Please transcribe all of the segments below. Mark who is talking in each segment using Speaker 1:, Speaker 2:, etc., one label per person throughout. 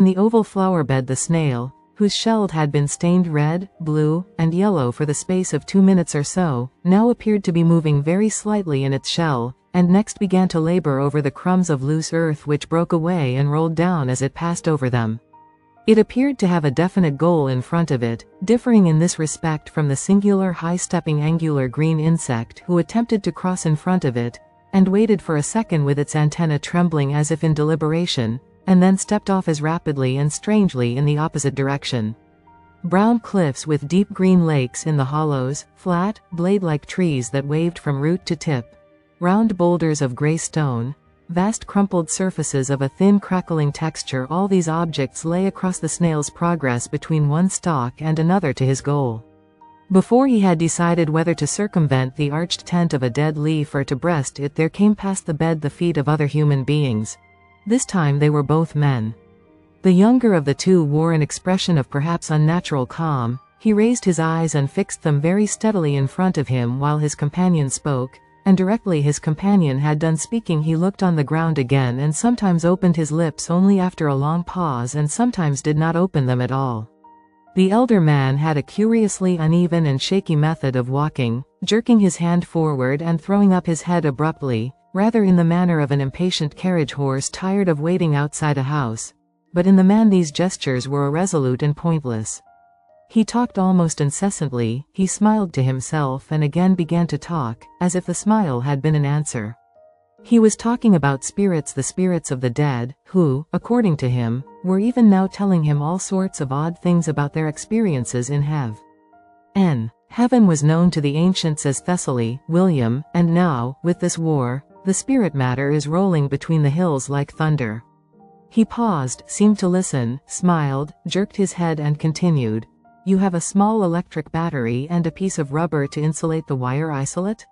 Speaker 1: In the oval flower bed the snail, whose shell had been stained red, blue, and yellow for the space of 2 minutes or so, now appeared to be moving very slightly in its shell, and next began to labor over the crumbs of loose earth which broke away and rolled down as it passed over them. It appeared to have a definite goal in front of it, differing in this respect from the singular high-stepping angular green insect who attempted to cross in front of it, and waited for a second with its antennae trembling as if in deliberation, and then stepped off as rapidly and strangely in the opposite direction. Brown cliffs with deep green lakes in the hollows, flat, blade-like trees that waved from root to tip, round boulders of gray stone, vast crumpled surfaces of a thin crackling texture, all these objects lay across the snail's progress between one stalk and another to his goal. Before he had decided whether to circumvent the arched tent of a dead leaf or to breast it, there came past the bed the feet of other human beings. This time they were both men. The younger of the two wore an expression of perhaps unnatural calm. He raised his eyes and fixed them very steadily in front of him while his companion spoke, and directly his companion had done speaking he looked on the ground again and sometimes opened his lips only after a long pause and sometimes did not open them at all. The elder man had a curiously uneven and shaky method of walking, jerking his hand forward and throwing up his head abruptly, rather in the manner of an impatient carriage horse tired of waiting outside a house. But in the man these gestures were irresolute and pointless. He talked almost incessantly, he smiled to himself and again began to talk, as if the smile had been an answer. He was talking about spirits, the spirits of the dead, who, according to him, were even now telling him all sorts of odd things about their experiences in heaven. Heaven was known to the ancients as Thessaly, William, and now, with this war, the spirit matter is rolling between the hills like thunder. He paused, seemed to listen, smiled, jerked his head and continued. You have a small electric battery and a piece of rubber to insulate the wire isolate?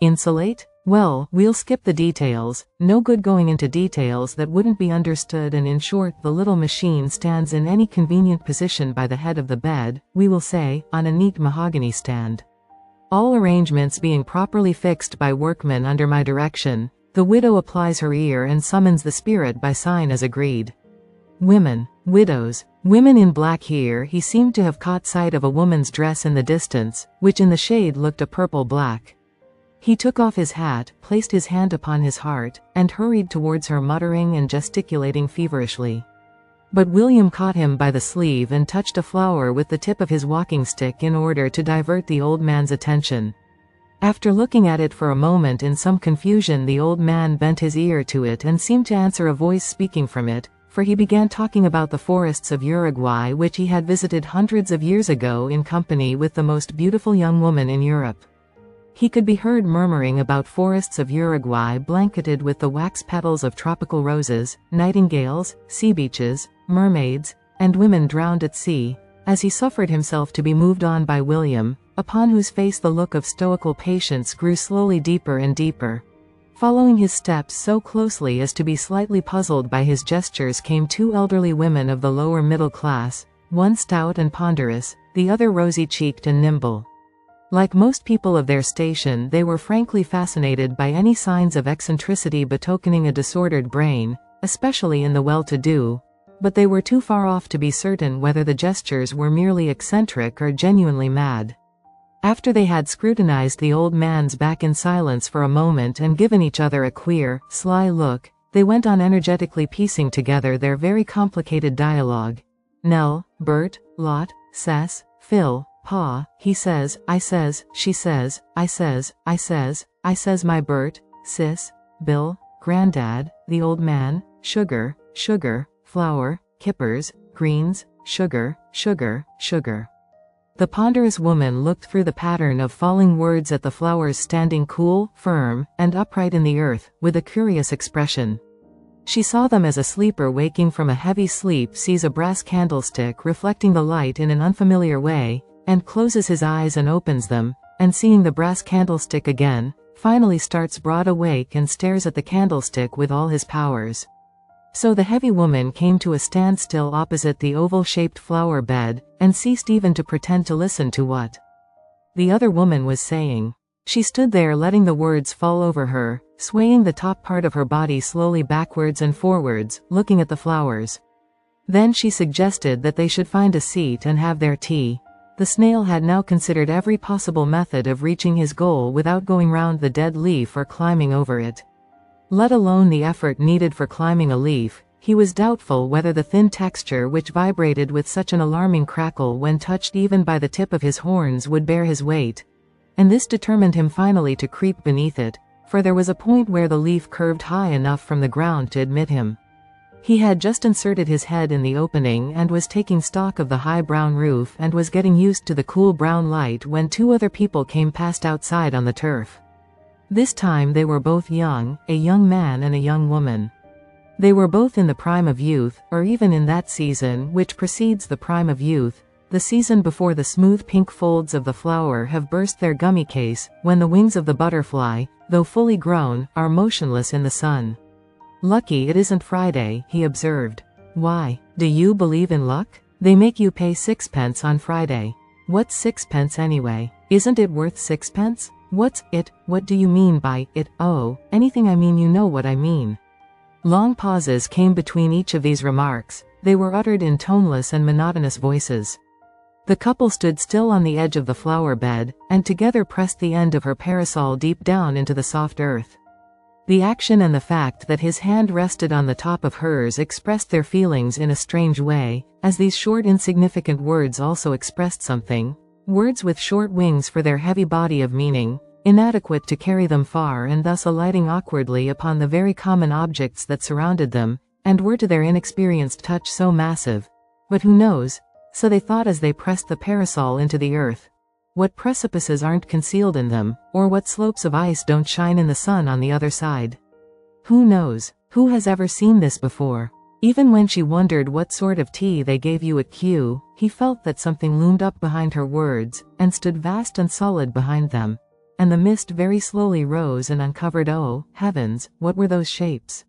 Speaker 1: Insulate? Well, we'll skip the details, no good going into details that wouldn't be understood, and in short the little machine stands in any convenient position by the head of the bed, we will say, on a neat mahogany stand. All arrangements being properly fixed by workmen under my direction, the widow applies her ear and summons the spirit by sign as agreed. Women, widows, women in black. Here he seemed to have caught sight of a woman's dress in the distance, which in the shade looked a purple-black. He took off his hat, placed his hand upon his heart, and hurried towards her muttering and gesticulating feverishly. But William caught him by the sleeve and touched a flower with the tip of his walking stick in order to divert the old man's attention. After looking at it for a moment in some confusion, the old man bent his ear to it and seemed to answer a voice speaking from it, for he began talking about the forests of Uruguay which he had visited hundreds of years ago in company with the most beautiful young woman in Europe. He could be heard murmuring about forests of Uruguay blanketed with the wax petals of tropical roses, nightingales, sea beaches, mermaids, and women drowned at sea, as he suffered himself to be moved on by William, upon whose face the look of stoical patience grew slowly deeper and deeper. Following his steps so closely as to be slightly puzzled by his gestures came two elderly women of the lower middle class, one stout and ponderous, the other rosy-cheeked and nimble. Like most people of their station, they were frankly fascinated by any signs of eccentricity betokening a disordered brain, especially in the well-to-do, but they were too far off to be certain whether the gestures were merely eccentric or genuinely mad. After they had scrutinized the old man's back in silence for a moment and given each other a queer, sly look, they went on energetically piecing together their very complicated dialogue. Nell, Bert, Lot, Cess, Phil, Pa, he says, I says, she says, I says, I says, I says my Bert, Sis, Bill, Granddad, the old man, sugar, sugar, flour, kippers, greens, sugar, sugar, sugar. The ponderous woman looked through the pattern of falling words at the flowers standing cool, firm, and upright in the earth, with a curious expression. She saw them as a sleeper waking from a heavy sleep sees a brass candlestick reflecting the light in an unfamiliar way, and closes his eyes and opens them, and seeing the brass candlestick again, finally starts broad awake and stares at the candlestick with all his powers. So the heavy woman came to a standstill opposite the oval-shaped flower bed, and ceased even to pretend to listen to what the other woman was saying. She stood there letting the words fall over her, swaying the top part of her body slowly backwards and forwards, looking at the flowers. Then she suggested that they should find a seat and have their tea. The snail had now considered every possible method of reaching his goal without going round the dead leaf or climbing over it. Let alone the effort needed for climbing a leaf, he was doubtful whether the thin texture which vibrated with such an alarming crackle when touched even by the tip of his horns would bear his weight. And this determined him finally to creep beneath it, for there was a point where the leaf curved high enough from the ground to admit him. He had just inserted his head in the opening and was taking stock of the high brown roof and was getting used to the cool brown light when two other people came past outside on the turf. This time they were both young, a young man and a young woman. They were both in the prime of youth, or even in that season which precedes the prime of youth, the season before the smooth pink folds of the flower have burst their gummy case, when the wings of the butterfly, though fully grown, are motionless in the sun. "Lucky it isn't Friday," he observed. "Why, do you believe in luck? They make you pay 6 pence on Friday." "What's 6 pence anyway? Isn't it worth 6 pence? "What's it? What do you mean by it?" "Oh, anything, I mean, you know what I mean." Long pauses came between each of these remarks. They were uttered in toneless and monotonous voices. The couple stood still on the edge of the flower bed, and together pressed the end of her parasol deep down into the soft earth. The action and the fact that his hand rested on the top of hers expressed their feelings in a strange way, as these short insignificant words also expressed something. Words with short wings for their heavy body of meaning, inadequate to carry them far and thus alighting awkwardly upon the very common objects that surrounded them, and were to their inexperienced touch so massive. But who knows? So they thought as they pressed the parasol into the earth. What precipices aren't concealed in them, or what slopes of ice don't shine in the sun on the other side? Who knows? Who has ever seen this before? Even when she wondered what sort of tea they gave you at Kew, he felt that something loomed up behind her words, and stood vast and solid behind them. And the mist very slowly rose and uncovered, oh, heavens, what were those shapes?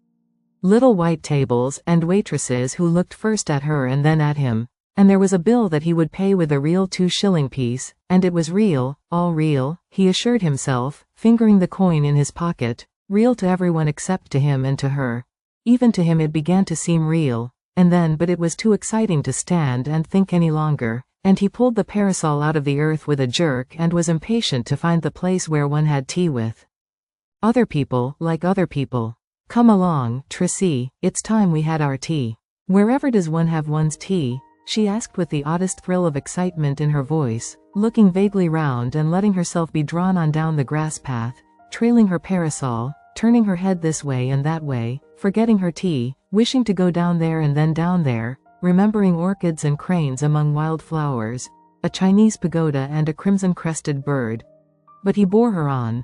Speaker 1: Little white tables, and waitresses who looked first at her and then at him. And there was a bill that he would pay with a real 2-shilling piece, and it was real, all real, he assured himself, fingering the coin in his pocket, real to everyone except to him and to her. Even to him it began to seem real, and then but it was too exciting to stand and think any longer, and he pulled the parasol out of the earth with a jerk and was impatient to find the place where one had tea with other people, like other people. "Come along, Tracy, it's time we had our tea." "Wherever does one have one's tea?" she asked with the oddest thrill of excitement in her voice, looking vaguely round and letting herself be drawn on down the grass path, trailing her parasol, turning her head this way and that way, forgetting her tea, wishing to go down there and then down there, remembering orchids and cranes among wild flowers, a Chinese pagoda and a crimson-crested bird. But he bore her on.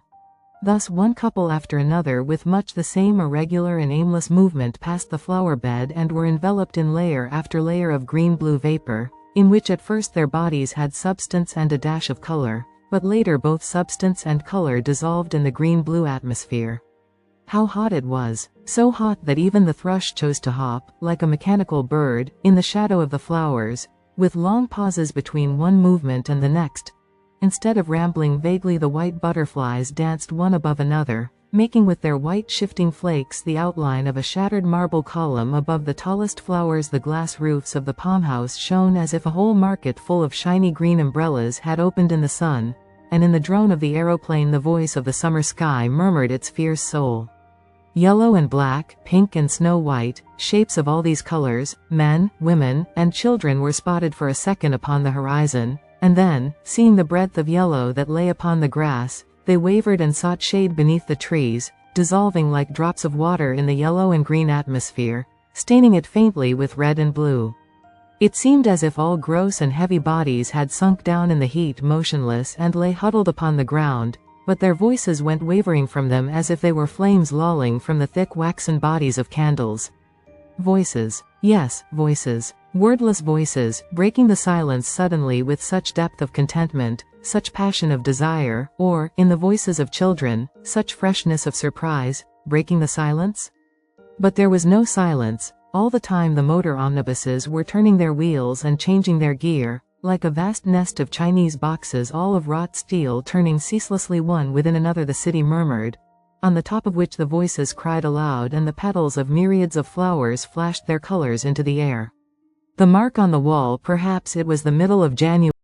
Speaker 1: Thus one couple after another with much the same irregular and aimless movement passed the flower bed and were enveloped in layer after layer of green-blue vapor, in which at first their bodies had substance and a dash of color, but later both substance and color dissolved in the green-blue atmosphere. How hot it was, so hot that even the thrush chose to hop, like a mechanical bird, in the shadow of the flowers, with long pauses between one movement and the next. Instead of rambling vaguely, the white butterflies danced one above another, making with their white shifting flakes the outline of a shattered marble column above the tallest flowers. The glass roofs of the palmhouse shone as if a whole market full of shiny green umbrellas had opened in the sun, and in the drone of the aeroplane the voice of the summer sky murmured its fierce soul. Yellow and black, pink and snow white, shapes of all these colors, men, women, and children were spotted for a second upon the horizon, and then, seeing the breadth of yellow that lay upon the grass, they wavered and sought shade beneath the trees, dissolving like drops of water in the yellow and green atmosphere, staining it faintly with red and blue. It seemed as if all gross and heavy bodies had sunk down in the heat motionless and lay huddled upon the ground, but their voices went wavering from them as if they were flames lolling from the thick waxen bodies of candles. Voices. Yes, voices. Wordless voices, breaking the silence suddenly with such depth of contentment, such passion of desire, or, in the voices of children, such freshness of surprise, breaking the silence? But there was no silence. All the time the motor omnibuses were turning their wheels and changing their gear, like a vast nest of Chinese boxes all of wrought steel turning ceaselessly one within another. The city murmured, on the top of which the voices cried aloud and the petals of myriads of flowers flashed their colors into the air. The mark on the wall, perhaps it was the middle of January.